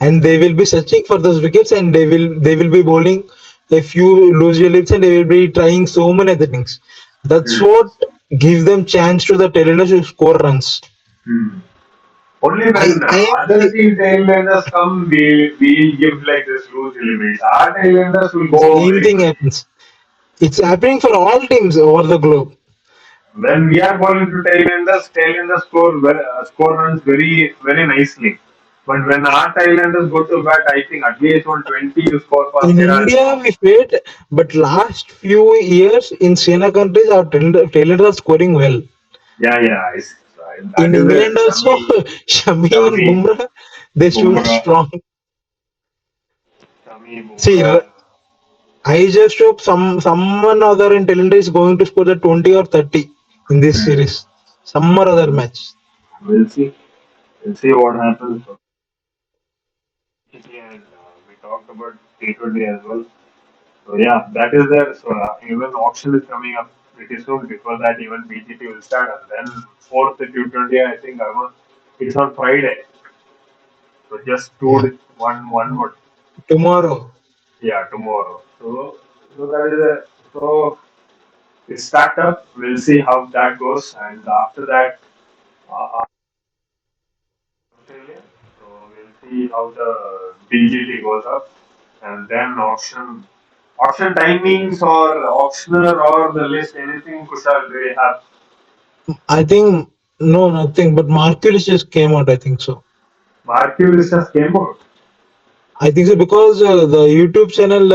and they will be searching for those wickets, and they will be bowling a few loose leads, and they will be trying so many other things. That's what gives them chance to the tailenders to score runs. Hmm. Only I when I am other team tailenders come, we give like this loose limits. Our tailenders will go same very thing quick. happens. It's happening for all teams over the globe. When we are bowling to tailenders score runs very nicely. But when our tailenders go to bat, I think at least 120 to score for In Siraj. India, we failed, but last few years in Siena countries, our tailenders are scoring well. That In is England a also, Shami and Shami, Bumrah, they stood Bumrah, strong. Shami, See, Bumrah. I just hope someone other in Talent is going to score the 20 or 30 in this series. Some or other match. We'll see. We'll see what happens. And we talked about T20 as well. So yeah, that is there. So even auction is coming up pretty soon. Before that, even BGT will start, and then fourth T20, I think it's on Friday. So just two, Yeah. one more. Tomorrow. Yeah, tomorrow. So that is it. So it's stacked up. We'll see how that goes, and after that, Australia. So we'll see how the BGT goes up, and then auction timings or auctioneer or the list, anything Kushal they have. I think no, nothing. But Marcus just came out. I think so. Marquee list has came out. I think so because the YouTube channel,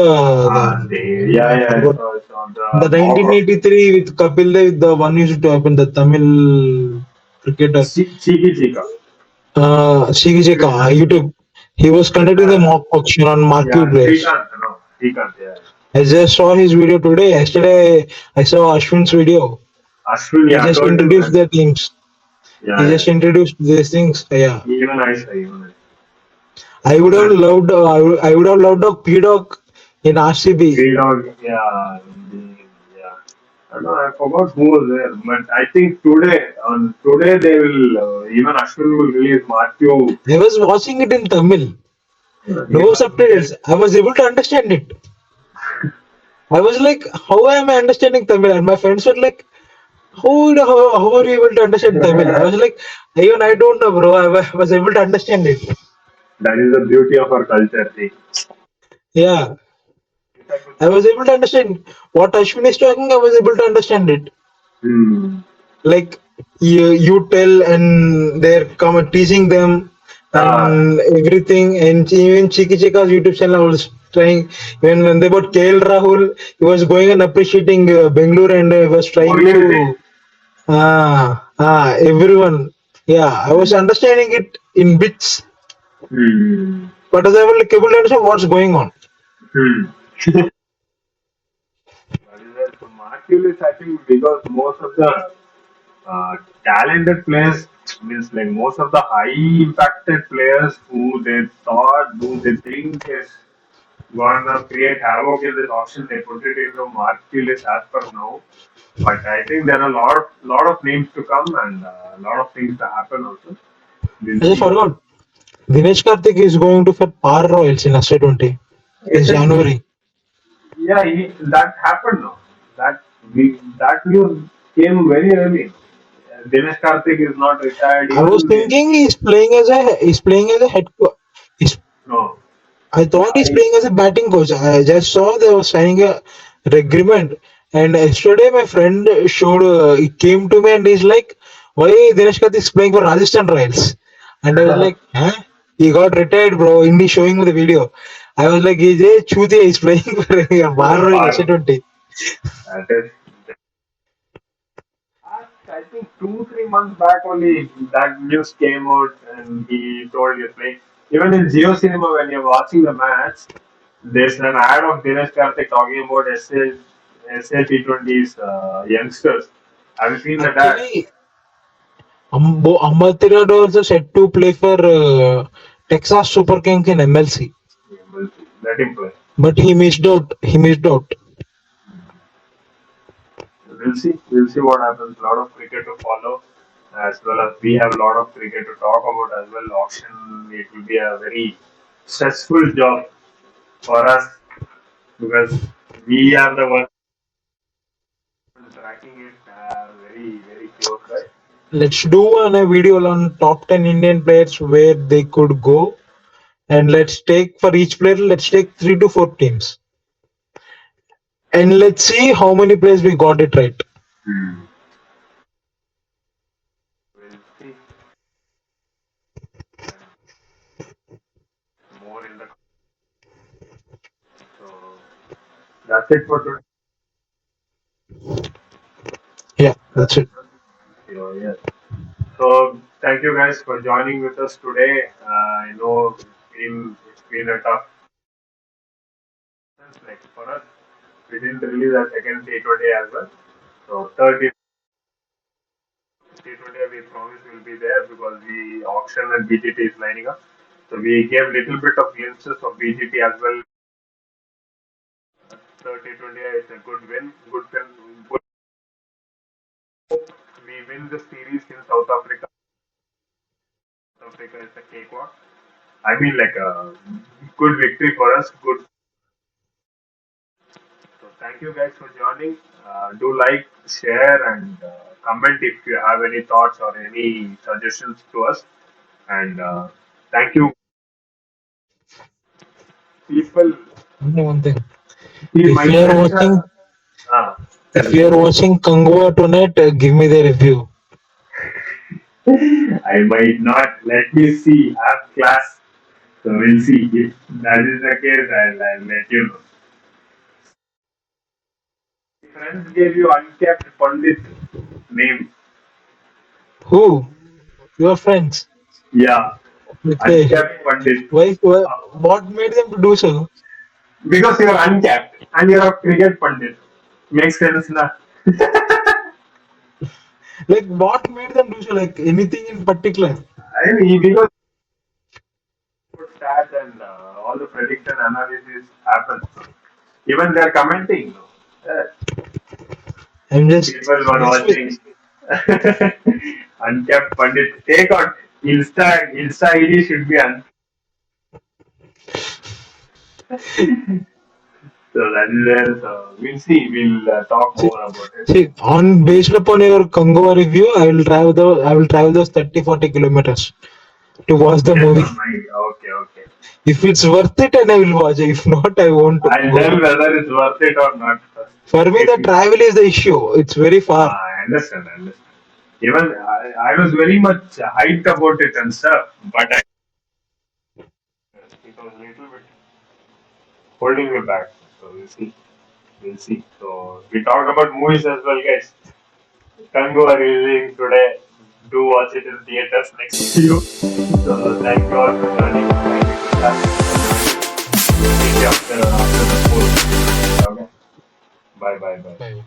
Yeah, I yeah, forgot it's on the the mock 1983 with Kapil Dev, the one used to happen, the Tamil cricketer. Chiki Chika. Shigijeka, Krishna. YouTube. He was conducting the Krishna. mock auction on marquee Yeah, players. Srikanth, no. Srikanth, yeah. I just saw his video today. Yesterday, I saw Ashwin's video. Ashwin, He yeah, just third is introduced there. the teams. He Yeah, just yeah. introduced these things. Yeah, Even I say, even I. I would have loved. I would have loved a P Dog in RCB. Dog, yeah, yeah. I don't know, I forgot who was there, but I think today they will even Ashwin will release Matthew. I was watching it in Tamil. He No was subtitles. I was able to understand it. I was like, how am I understanding Tamil? And my friends were like, how are you able to understand Tamil? I was like, even I don't know, bro. I was able to understand it. that is the beauty of our culture thing. Yeah, I was able to understand what Ashwin is talking. I was able to understand it. Hmm. Like you tell, and they're come teasing them Ah, and everything. And even Chiki Chika's YouTube channel was trying. When they bought KL Rahul, he was going and appreciating Bangalore, and was trying only to with it. everyone. Yeah, I was understanding it in bits, Hmm. but I was able to understand what's going on. Hmm. That is it. So Matthew is I think because most of the talented players means like most of the high impacted players who they think is gonna create havoc in this auction, they put it into marquee list as per now. But I think there are a lot of names to come and a lot of things to happen also. We'll I just see. forgot. Dinesh Karthik is going to for Par Royals in SI20 Is this it? January. Yeah, that happened now. That news came very early. Dinesh Karthik is not retired. I was Even the thinking he's playing as a head coach. He's, no, I thought he's I playing as a batting coach. I just saw they were signing a agreement. And yesterday my friend showed. He came to me and he's like, "Why Dinesh Karthik is playing for Rajasthan Royals?" And I was like, "Huh? He got retired, bro." Indy showing me the video. I was like, "He's a chuti. He's playing for Bar Royal Park. SI20." That is I think 2 3 months back only that news came out and he told you like even in Geo Cinema when you're watching the match, there's an ad of Dinesh Karthik talking about SA T20's youngsters. Have you seen that ad? Actually, Ambatira also set to play for Texas Super Kings in MLC, Let him play. but he missed out. He missed out. We'll see. We'll see what happens. A lot of cricket to follow, as well as we have a lot of cricket to talk about as well. Auction, it will be a very stressful job for us because we are the ones tracking it very close, right? Let's do a video on top 10 Indian players where they could go, and let's take for each player. Let's take 3 to 4 teams, and let's see how many players we got it right. Hmm. We'll see more in the. So that's it for today. Yeah, That's that's it. so, yes. So thank you guys for joining with us today. I know it's been a tough like for us. We didn't release our second T20 as well. So third T20 we promise will be there because the auction and BGT is lining up. So we gave little bit of glimpses of BGT as well. Third T20 is a good win. Good. We win the series in South Africa. South Africa is a cakewalk. I mean like a good victory for us. Good. So thank you guys for joining. Do like, share, and comment if you have any thoughts or any suggestions to us. And thank you, people. Only one thing. See, If my you are friends are. watching, Tell if me. you are watching Kangwa tonight, give me the review. I might not. Let me see. Have class. So we'll see. If that is the case, I'll let you know. Friends gave you uncapped Pandit name. Who? Your friends. Yeah, Okay. uncapped Pandit. Why? Uh, What made them to do so? because you're uncapped and you're a cricket Pandit. Makes sense, na? Like, what made them do so? Like, anything in particular? I mean, because stats all the prediction analysis happens. Even they're commenting. Uh, I'm just People were mess with. watching. Unkept Pandit. Take out Insta ID should be un. So that is there. So we'll see. We'll talk See, more about it. see, on based upon your Kangova review, I will travel those 30-40 kilometers to watch the Just movie. for my okay, okay. If it's worth it, and I will watch it. If not, I won't I'll go. tell whether it's worth it or not first. For me, If the you, travel is the issue. It's very far. I understand, I understand. Even I was very much hyped about it and stuff, but it was a little bit holding me back. So we'll see. We'll see. So we talked about movies as well, guys. Tango are releasing today. Do watch it in theaters next to you. So thank you all for joining. Thank you, Tilak. We'll meet you after the post. Okay. Bye, bye, bye. Bye.